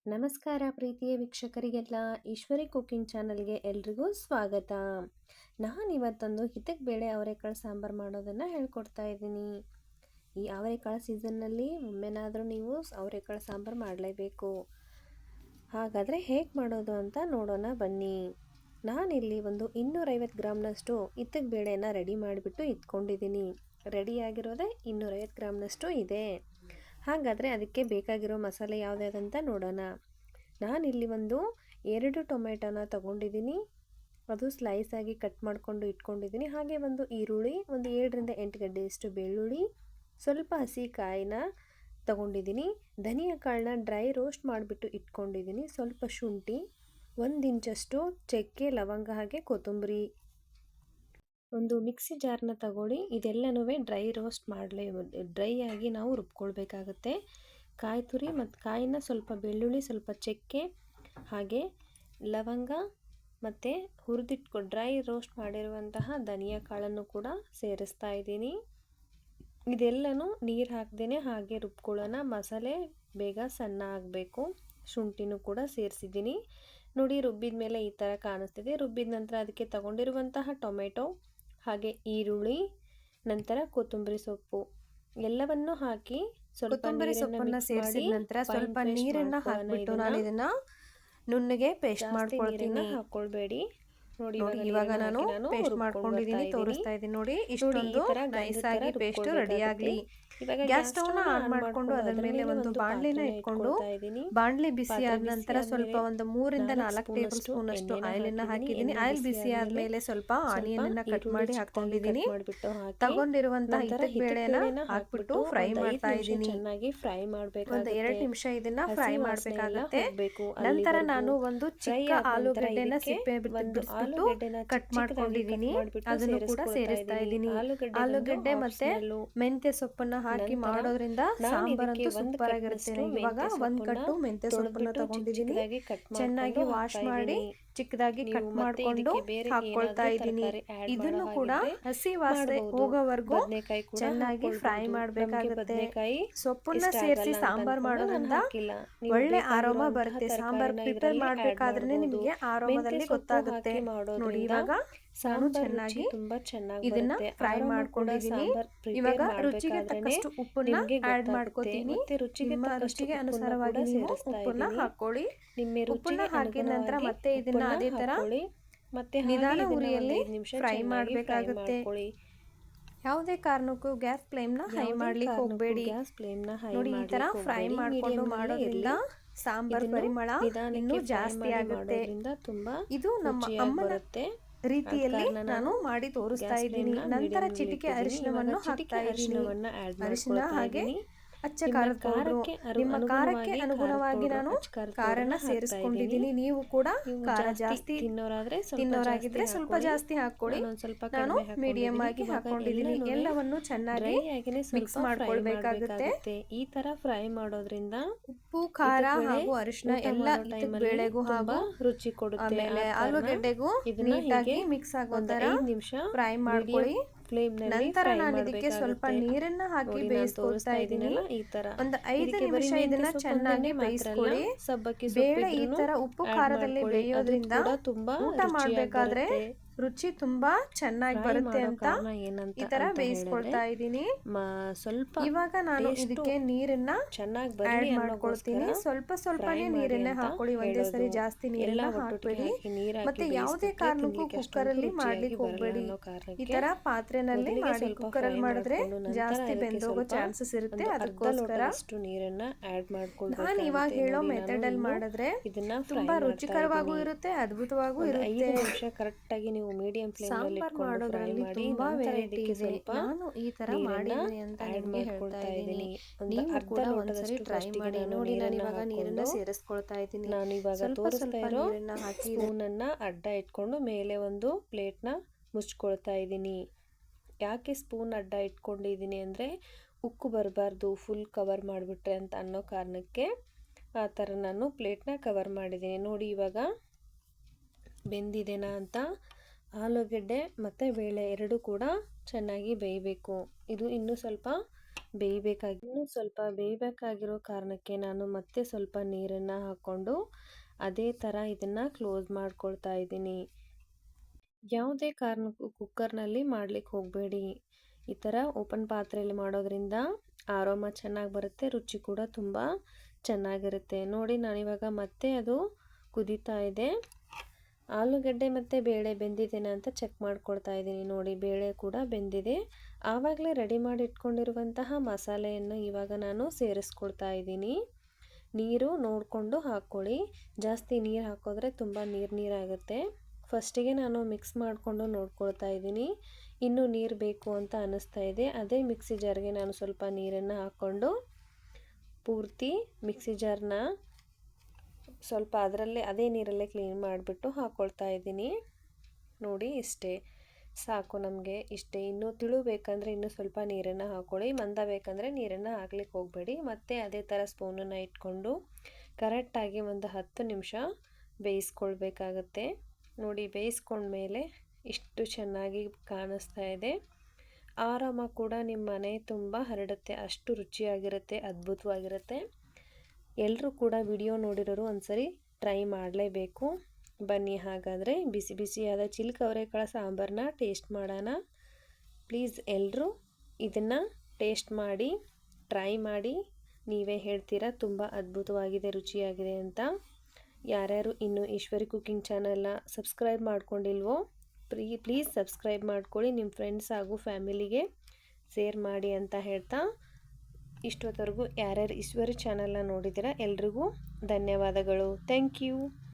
ನಮಸ್ಕಾರ ಪ್ರೀತಿಯ ವೀಕ್ಷಕರಿಗೆಲ್ಲ ಈಶ್ವರಿ ಕುಕಿಂಗ್ ಚಾನಲ್ಗೆ ಎಲ್ರಿಗೂ ಸ್ವಾಗತ. ನಾನಿವತ್ತೊಂದು ಹಿತಕ್ ಬೇಳೆ ಅವರೆಕಾಳು ಸಾಂಬಾರು ಮಾಡೋದನ್ನು ಹೇಳ್ಕೊಡ್ತಾ ಇದ್ದೀನಿ. ಈ ಅವರೆಕಾಳು ಸೀಸನ್ನಲ್ಲಿ ಒಮ್ಮೆನಾದರೂ ನೀವು ಅವರೆಕಾಳು ಸಾಂಬಾರು ಮಾಡಲೇಬೇಕು. ಹಾಗಾದರೆ ಹೇಗೆ ಮಾಡೋದು ಅಂತ ನೋಡೋಣ ಬನ್ನಿ. ನಾನಿಲ್ಲಿ ಒಂದು 250 ಗ್ರಾಮ್ನಷ್ಟು ಹಿತಕ್ ಬೇಳೆನ ರೆಡಿ ಮಾಡಿಬಿಟ್ಟು ಇಟ್ಕೊಂಡಿದ್ದೀನಿ. ರೆಡಿಯಾಗಿರೋದೇ 250 ಗ್ರಾಮ್ನಷ್ಟು ಇದೆ. ಹಾಗಾದರೆ ಅದಕ್ಕೆ ಬೇಕಾಗಿರೋ ಮಸಾಲೆ ಯಾವುದ್ಯಾವುದಂತ ನೋಡೋಣ. ನಾನಿಲ್ಲಿ ಒಂದು 2 ಟೊಮೆಟೊನ ತಗೊಂಡಿದ್ದೀನಿ. ಅದು ಸ್ಲೈಸ್ ಆಗಿ ಕಟ್ ಮಾಡಿಕೊಂಡು ಇಟ್ಕೊಂಡಿದ್ದೀನಿ. ಹಾಗೆ ಒಂದು ಈರುಳ್ಳಿ, ಒಂದು 7 ರಿಂದ 8 ಗಡ್ಡೆಯಷ್ಟು ಬೆಳ್ಳುಳ್ಳಿ, ಸ್ವಲ್ಪ ಹಸಿ ಕಾಯಿನ ತಗೊಂಡಿದ್ದೀನಿ. ಧನಿಯಾ ಕಾಳನ್ನ ಡ್ರೈ ರೋಸ್ಟ್ ಮಾಡಿಬಿಟ್ಟು ಇಟ್ಕೊಂಡಿದ್ದೀನಿ. ಸ್ವಲ್ಪ ಶುಂಠಿ, 1 ಇಂಚಷ್ಟು ಚಕ್ಕೆ, ಲವಂಗ ಹಾಗೆ ಕೊತ್ತಂಬರಿ. ಒಂದು ಮಿಕ್ಸಿ ಜಾರ್ನ ತಗೊಳ್ಳಿ. ಇದೆಲ್ಲನೂ ಡ್ರೈ ಆಗಿ ನಾವು ರುಬ್ಕೊಳ್ಬೇಕಾಗತ್ತೆ. ಕಾಯಿ ತುರಿ ಮತ್ತು ಕಾಯಿನ ಸ್ವಲ್ಪ ಬೆಳ್ಳುಳ್ಳಿ, ಸ್ವಲ್ಪ ಚಕ್ಕೆ ಹಾಗೆ ಲವಂಗ ಮತ್ತು ಡ್ರೈ ರೋಸ್ಟ್ ಮಾಡಿರುವಂತಹ ಧನಿಯಾ ಕಾಳನ್ನು ಕೂಡ ಸೇರಿಸ್ತಾ ಇದ್ದೀನಿ. ಇದೆಲ್ಲನೂ ನೀರು ಹಾಕ್ದೇ ಹಾಗೆ ರುಬ್ಕೊಳ್ಳೋಣ. ಮಸಾಲೆ ಬೇಗ ಸಣ್ಣ ಆಗಬೇಕು. ಶುಂಠಿನೂ ಕೂಡ ಸೇರಿಸಿದ್ದೀನಿ. ನೋಡಿ, ರುಬ್ಬಿದ ಮೇಲೆ ಈ ಥರ ಕಾಣಿಸ್ತಿದೆ. ರುಬ್ಬಿದ ನಂತರ ಅದಕ್ಕೆ ತಗೊಂಡಿರುವಂತಹ ಟೊಮೆಟೊ ಹಾಗೆ ಈರುಳ್ಳಿ, ನಂತರ ಕೊತ್ತಂಬರಿ ಸೊಪ್ಪು ಎಲ್ಲವನ್ನು ಹಾಕಿ ಕೊತ್ತಂಬರಿ ಸೊಪ್ಪನ್ನು ಸೇರಿಸಿದ ನಂತರ ಸ್ವಲ್ಪ ನೀರನ್ನು ಹಾಕಿಬಿಟ್ಟು ನಾನು ಇದನ್ನ ನುಣ್ಣಗೆ ಪೇಸ್ಟ್ ಮಾಡ್ಕೊಳ್ತೀನಿ. ಹಾಕೊಳ್ಬೇಡಿ. ನೋಡಿ, ಇವಾಗ ನಾನು ಪೇಸ್ಟ್ ಮಾಡ್ಕೊಂಡಿದ್ದೀನಿ, ತೋರಿಸ್ತಾ ಇದ್ದೀನಿ. ನೋಡಿ, ಇಷ್ಟೊಂದು ನೈಸ್ ಆಗಿ ಪೇಸ್ಟ್ ರೆಡಿ ಆಗಲಿ. ಗ್ಯಾಸ್ ಸ್ಟವ್ನ ಆನ್ ಮಾಡಿಕೊಂಡು ಅದರ ಮೇಲೆ ಒಂದು ಬಾಣಲಿನ ಇಟ್ಕೊಂಡು ಬಾಣಲಿ ಬಿಸಿ ಆದ ನಂತರ ಸ್ವಲ್ಪ ಒಂದು 3 ರಿಂದ 4 ಟೇಬಲ್ ಸ್ಪೂನ್ ಅಷ್ಟು ಆಯಿಲನ್ನು ಹಾಕಿದ್ದೀನಿ. ಆಯಿಲ್ ಬಿಸಿ ಆದ್ಮೇಲೆ ಸ್ವಲ್ಪ ಆನಿಯನ್ ಅನ್ನ ಕಟ್ ಮಾಡಿ ಹಾಕೊಂಡಿದ್ದೀನಿ. ತಗೊಂಡಿರುವಂತಹ ಹಿತಕ್ ಬೇಳೆನ ಹಾಕ್ಬಿಟ್ಟು ಫ್ರೈ ಮಾಡ್ತಾ ಇದ್ದೀನಿ. ಒಂದು 2 ನಿಮಿಷ ಇದನ್ನ ಫ್ರೈ ಮಾಡ್ಬೇಕಾಗತ್ತೆ. ನಂತರ ನಾನು ಒಂದು ಚಿಕ್ಕ ಆಲೂಗಡ್ಡೆನ ಸಿಪ್ಪೆ ಬಿಟ್ಟು ಕಟ್ ಮಾಡ್ಕೊಂಡಿದ್ದೀನಿ. ಅದನ್ನು ಕೂಡ ಸೇರಿಸ್ತಾ ಇದ್ದೀನಿ. ಆಲೂಗಡ್ಡೆ ಮತ್ತೆ ಮೆಂತ್ಯ ಸೊಪ್ಪನ್ನ ಹಾಕಿ ಮಾಡೋದ್ರಿಂದ ಸಾಂಬಾರಂತೂ ಸೂಪರ್ ಆಗಿರುತ್ತೆ. ಇವಾಗ 1 ಕಟ್ಟು ಮೆಂತ್ಯ ಸೊಪ್ಪನ್ನ ತಗೊಂಡಿದ್ದೀನಿ. ಚೆನ್ನಾಗಿ ವಾಶ್ ಮಾಡಿ ಚಿಕ್ಕದಾಗಿ ಕಟ್ ಮಾಡಿಕೊಂಡು ಹಾಕೊಳ್ತಾ ಇದ್ದೀನಿ. ಇದನ್ನು ಕೂಡ ಹಸಿ ವಾಸನೆ ಹೋಗೋವರೆಗೂ ಚೆನ್ನಾಗಿ ಫ್ರೈ ಮಾಡಬೇಕಾಗುತ್ತೆ. ಸೊಪ್ಪನ್ನ ಸೇರಿಸಿ ಸಾಂಬಾರ್ ಮಾಡೋದ್ರಿಂದ ಒಳ್ಳೆ ಆರೋಮ ಬರುತ್ತೆ. ಸಾಂಬಾರ್ ಪ್ರಿಪೇರ್ ಮಾಡ್ಬೇಕಾದ್ರೆ ನಿಮಗೆ ಆರೋಮದಲ್ಲಿ ಗೊತ್ತಾಗುತ್ತೆ. ನೋಡಿ, ಇವಾಗ ನಾನು ಚೆನ್ನಾಗಿ ಇದನ್ನ ಫ್ರೈ ಮಾಡ್ಕೊಂಡಿದ್ದೀನಿ. ಇವಾಗ ರುಚಿಗೆ ತಕ್ಕಷ್ಟು ಉಪ್ಪನ್ನ ಆಡ್ ಮಾಡ್ಕೋತೀನಿ. ನಿಮ್ಮ ರುಚಿಗೆ ಅನುಸಾರವಾಗಿ ನೀವು ಉಪ್ಪನ್ನ ಹಾಕೊಳ್ಳಿ. ಉಪ್ಪನ್ನ ಹಾಕಿದ ನಂತರ ಮತ್ತೆ ಇದನ್ನ ಅದೇ ತರ ನಿಧಾನ ಉರಿಯಲ್ಲಿ ಫ್ರೈ ಮಾಡಬೇಕಾಗುತ್ತೆ. ಯಾವುದೇ ಕಾರಣಕ್ಕೂ ಗ್ಯಾಸ್ ಫ್ಲೇಮ್ನ ಹೈ ಮಾಡ್ಲಿಕ್ಕೆ ಹೋಗಬೇಡಿ. ನೋಡಿ, ಈ ತರ ಫ್ರೈ ಮಾಡ್ಕೊಂಡು ಮಾಡೋದ್ರಿಂದ ಸಾಂಬಾರ್ ಪರಿಮಳ ಇನ್ನೂ ಜಾಸ್ತಿ ಆಗುತ್ತೆ. ಇದು ನಮ್ಮ ಅಮ್ಮನ ರೀತಿಯಲ್ಲಿ ನಾನು ಮಾಡಿ ತೋರಿಸ್ತಾ ಇದ್ದೀನಿ. ನಂತರ ಚಿಟಿಕೆ ಅರಿಶಿನವನ್ನು ಹಾಕ್ತಾ ಇದ್ದೀನಿ. ಅರಿಶಿನ ಹಾಗೆ ಅಚ್ಚ ಖಾರದ ಪೌಡರ್, ನಿಮ್ಮ ಖಾರಕ್ಕೆ ಅನುಗುಣವಾಗಿ ನಾನು ಖಾರನ ಸೇರಿಸ್ಕೊಂಡಿದ್ದೀನಿ. ನೀವು ಕೂಡ ಖಾರ ಜಾಸ್ತಿ ತಿನ್ನೋರಾಗಿದ್ರೆ ಸ್ವಲ್ಪ ಜಾಸ್ತಿ ಹಾಕೊಳ್ಳಿ. ನಾನು ಮೀಡಿಯಂ ಆಗಿ ಹಾಕೊಂಡಿದ್ದೀನಿ. ಎಲ್ಲವನ್ನು ಚೆನ್ನಾಗಿ ಮಿಕ್ಸ್ ಮಾಡ್ಕೊಳ್ಬೇಕಾಗುತ್ತೆ. ಈ ತರ ಫ್ರೈ ಮಾಡೋದ್ರಿಂದ ಉಪ್ಪು, ಖಾರ ಹಾಗೂ ಅರಿಶಿನ ಎಲ್ಲ ಬೇಳೆಗೂ ಹಾಗೂ ರುಚಿ ಕೊಡುತ್ತೆ. ಆಮೇಲೆ ಆಲೂಗಡ್ಡೆಗೂ ನೀಟಾಗಿ ಮಿಕ್ಸ್ ಆಗೋ ತರ ಫ್ರೈ ಮಾಡ್ಕೊಳ್ಳಿ. ನಂತರ ನಾನು ಇದಕ್ಕೆ ಸ್ವಲ್ಪ ನೀರನ್ನ ಹಾಕಿ ಬೇಯಿಸ್ಕೊಳ್ತಾ ಇದ್ದೀನಿ. ಒಂದು 5 ನಿಮಿಷ ಇದನ್ನ ಚೆನ್ನಾಗಿ ಬೇಯಿಸ್ಕೊಳ್ಳಿ. ಬೇಳೆ ಈ ತರ ಉಪ್ಪು ಖಾರದಲ್ಲಿ ಬೇಯೋದ್ರಿಂದ ಊಟ ಮಾಡ್ಬೇಕಾದ್ರೆ ರುಚಿ ತುಂಬಾ ಚೆನ್ನಾಗಿ ಬರುತ್ತೆ ಅಂತ ಈ ತರ ಬೇಯಿಸ್ಕೊಳ್ತಾ ಇದ್ದೀನಿ. ಇವಾಗ ನಾನು ಇದಕ್ಕೆ ನೀರನ್ನ ಆಡ್ ಮಾಡ್ಕೊಳ್ತೀನಿ. ಸ್ವಲ್ಪನೇ ನೀರನ್ನ ಹಾಕೊಳ್ಳಿ. ಒಂದೇ ಸರಿ ಜಾಸ್ತಿ ನೀರನ್ನ ಹಾಕ್ಬೇಡಿ. ಮತ್ತೆ ಯಾವುದೇ ಕಾರಣಕ್ಕೂ ಕುಕ್ಕರ್ ಅಲ್ಲಿ ಮಾಡ್ಲಿಕ್ಕೆ ಹೋಗ್ಬೇಡಿ. ಈ ತರ ಪಾತ್ರೆನಲ್ಲಿ ಮಾಡಿ ಕುಕ್ಕರ್ ಅಲ್ಲಿ ಮಾಡಿದ್ರೆ ಜಾಸ್ತಿ ಬೆಂದೋಗೋ ಚಾನ್ಸಸ್ ಇರುತ್ತೆ. ಅದಕ್ಕೋಸ್ಕರ ನಾನು ಇವಾಗ ಹೇಳೋ ಮೆಥಡ್ ಅಲ್ಲಿ ಮಾಡಿದ್ರೆ ತುಂಬಾ ರುಚಿಕರವಾಗೂ ಇರುತ್ತೆ, ಅದ್ಭುತವಾಗೂ ಇರುತ್ತೆ. ಕರೆಕ್ಟ್ ಆಗಿ ನೀವು ಮೀಡಿಯಂ ಫ್ಲೇಮ್ ನಲ್ಲಿ ಮಾಡೋದ್ರಲ್ಲಿ ತುಂಬಾ ವೆರೈಟಿ ಇದೆ. ನಾನು ಈ ತರ ಮಾಡಿದ್ದೀನಿ ಅಂತ ನಿಮಗೆ ಹೇಳ್ತಾ ಇದ್ದೀನಿ. ನೀವು ಕೂಡ ಒಂದ್ಸರಿ ಟ್ರೈ ಮಾಡಿ ನೋಡಿ. ನಾನು ಇವಾಗ ನೀರನ್ನ ಸೇರಿಸ್ಕೊಳ್ತಾ ಇದ್ದೀನಿ. ನಾನು ಇವಾಗ ತೋರಿಸ್ತಾ ಇರೋ ಸ್ಪೂನ್ ಅನ್ನ ಅಡ್ಡ ಇಟ್ಕೊಂಡು ಮೇಲೆ ಒಂದು ಪ್ಲೇಟ್ನ ಮುಚ್ಕೊಳ್ತಾ ಇದ್ದೀನಿ. ಯಾಕೆ ಸ್ಪೂನ್ ಅಡ್ಡ ಇಟ್ಕೊಂಡಿದ್ದೀನಿ ಅಂದರೆ ಉಕ್ಕು ಬರಬಾರ್ದು, ಫುಲ್ ಕವರ್ ಮಾಡಿಬಿಟ್ರೆ ಅಂತ ಅನ್ನೋ ಕಾರಣಕ್ಕೆ ಆ ಥರ ನಾನು ಪ್ಲೇಟ್ನ ಕವರ್ ಮಾಡಿದ್ದೀನಿ. ನೋಡಿ, ಇವಾಗ ಬೆಂದಿದೆನಾ ಅಂತ. ಆಲೂಗೆಡ್ಡೆ ಮತ್ತು ಬೇಳೆ ಎರಡೂ ಕೂಡ ಚೆನ್ನಾಗಿ ಬೇಯಬೇಕು. ಇದು ಇನ್ನೂ ಸ್ವಲ್ಪ ಇನ್ನೂ ಸ್ವಲ್ಪ ಬೇಯಬೇಕಾಗಿರೋ ಕಾರಣಕ್ಕೆ ನಾನು ಮತ್ತೆ ಸ್ವಲ್ಪ ನೀರನ್ನು ಹಾಕ್ಕೊಂಡು ಅದೇ ಥರ ಇದನ್ನು ಕ್ಲೋಸ್ ಮಾಡ್ಕೊಳ್ತಾ ಇದ್ದೀನಿ. ಯಾವುದೇ ಕಾರಣಕ್ಕೂ ಕುಕ್ಕರ್ನಲ್ಲಿ ಮಾಡಲಿಕ್ಕೆ ಹೋಗಬೇಡಿ. ಈ ಥರ ಓಪನ್ ಪಾತ್ರೆಯಲ್ಲಿ ಮಾಡೋದ್ರಿಂದ ಆರೋಮ ಚೆನ್ನಾಗಿ ಬರುತ್ತೆ, ರುಚಿ ಕೂಡ ತುಂಬ ಚೆನ್ನಾಗಿರುತ್ತೆ. ನೋಡಿ ನಾನಿವಾಗ ಮತ್ತೆ ಅದು ಕುದೀತಾ ಇದೆ. ಆಲೂಗಡ್ಡೆ ಮತ್ತು ಬೇಳೆ ಬೆಂದಿದ್ದೇನೆ ಅಂತ ಚೆಕ್ ಮಾಡ್ಕೊಳ್ತಾ ಇದ್ದೀನಿ. ನೋಡಿ ಬೇಳೆ ಕೂಡ ಬೆಂದಿದೆ. ಆವಾಗಲೇ ರೆಡಿ ಮಾಡಿ ಇಟ್ಕೊಂಡಿರುವಂತಹ ಮಸಾಲೆಯನ್ನು ಇವಾಗ ನಾನು ಸೇರಿಸ್ಕೊಳ್ತಾ ಇದ್ದೀನಿ. ನೀರು ನೋಡಿಕೊಂಡು ಹಾಕ್ಕೊಳ್ಳಿ. ಜಾಸ್ತಿ ನೀರು ಹಾಕಿದ್ರೆ ತುಂಬ ನೀರಾಗುತ್ತೆ. ಫಸ್ಟಿಗೆ ನಾನು ಮಿಕ್ಸ್ ಮಾಡಿಕೊಂಡು ನೋಡ್ಕೊಳ್ತಾ ಇದ್ದೀನಿ. ಇನ್ನೂ ನೀರು ಬೇಕು ಅಂತ ಅನ್ನಿಸ್ತಾ ಇದೆ. ಅದೇ ಮಿಕ್ಸಿ ಜಾರ್ಗೆ ನಾನು ಸ್ವಲ್ಪ ನೀರನ್ನು ಹಾಕ್ಕೊಂಡು ಪೂರ್ತಿ ಮಿಕ್ಸಿ ಜಾರ್ನ ಸ್ವಲ್ಪ ಅದರಲ್ಲೇ ಅದೇ ನೀರಲ್ಲೇ ಕ್ಲೀನ್ ಮಾಡಿಬಿಟ್ಟು ಹಾಕ್ಕೊಳ್ತಾ ಇದ್ದೀನಿ. ನೋಡಿ ಇಷ್ಟೇ ಸಾಕು ನಮಗೆ, ಇಷ್ಟೇ. ಇನ್ನೂ ತಿಳು ಬೇಕಂದರೆ ಇನ್ನೂ ಸ್ವಲ್ಪ ನೀರನ್ನು ಹಾಕ್ಕೊಳ್ಳಿ, ಮಂದ ಬೇಕಂದರೆ ನೀರನ್ನು ಹಾಕ್ಲಿಕ್ಕೆ ಹೋಗಬೇಡಿ. ಮತ್ತು ಅದೇ ಥರ ಸ್ಪೂನನ್ನು ಇಟ್ಕೊಂಡು ಕರೆಕ್ಟಾಗಿ ಒಂದು 10 ನಿಮಿಷ ಬೇಯಿಸ್ಕೊಳ್ಬೇಕಾಗತ್ತೆ. ನೋಡಿ ಬೇಯಿಸ್ಕೊಂಡ್ಮೇಲೆ ಇಷ್ಟು ಚೆನ್ನಾಗಿ ಕಾಣಿಸ್ತಾ ಇದೆ. ಆರಾಮ ಕೂಡ ನಿಮ್ಮ ಮನೆ ತುಂಬ ಹರಡುತ್ತೆ, ಅಷ್ಟು ರುಚಿಯಾಗಿರುತ್ತೆ, ಅದ್ಭುತವಾಗಿರುತ್ತೆ. ಎಲ್ಲರೂ ಕೂಡ ವಿಡಿಯೋ ನೋಡಿರೋರು ಒಂದ್ಸರಿ ಟ್ರೈ ಮಾಡಲೇಬೇಕು. ಬನ್ನಿ ಹಾಗಾದರೆ ಬಿಸಿ ಬಿಸಿಯಾದ ಚಿಲ್ಕ ಅವರೆಕಾಳು ಸಾಂಬಾರನ್ನ ಟೇಸ್ಟ್ ಮಾಡೋಣ. ಪ್ಲೀಸ್ ಎಲ್ಲರೂ ಇದನ್ನು ಟೇಸ್ಟ್ ಮಾಡಿ, ಟ್ರೈ ಮಾಡಿ. ನೀವೇ ಹೇಳ್ತೀರಾ ತುಂಬ ಅದ್ಭುತವಾಗಿದೆ, ರುಚಿಯಾಗಿದೆ ಅಂತ. ಯಾರ್ಯಾರು ಇನ್ನೂ ಈಶ್ವರಿ ಕುಕಿಂಗ್ ಚಾನಲ್ನ ಸಬ್ಸ್ಕ್ರೈಬ್ ಮಾಡ್ಕೊಂಡಿಲ್ವೋ ಪ್ಲೀಸ್ ಸಬ್ಸ್ಕ್ರೈಬ್ ಮಾಡ್ಕೊಳ್ಳಿ. ನಿಮ್ಮ ಫ್ರೆಂಡ್ಸ್ ಹಾಗೂ ಫ್ಯಾಮಿಲಿಗೆ ಶೇರ್ ಮಾಡಿ ಅಂತ ಹೇಳ್ತಾ, ಇಷ್ಟೊತ್ತವರೆಗೂ ಯಾರ್ಯಾರು ಈಶ್ವರಿ ಚಾನಲ್ನ ನೋಡಿದ್ದೀರಾ ಎಲ್ರಿಗೂ ಧನ್ಯವಾದಗಳು. Thank you.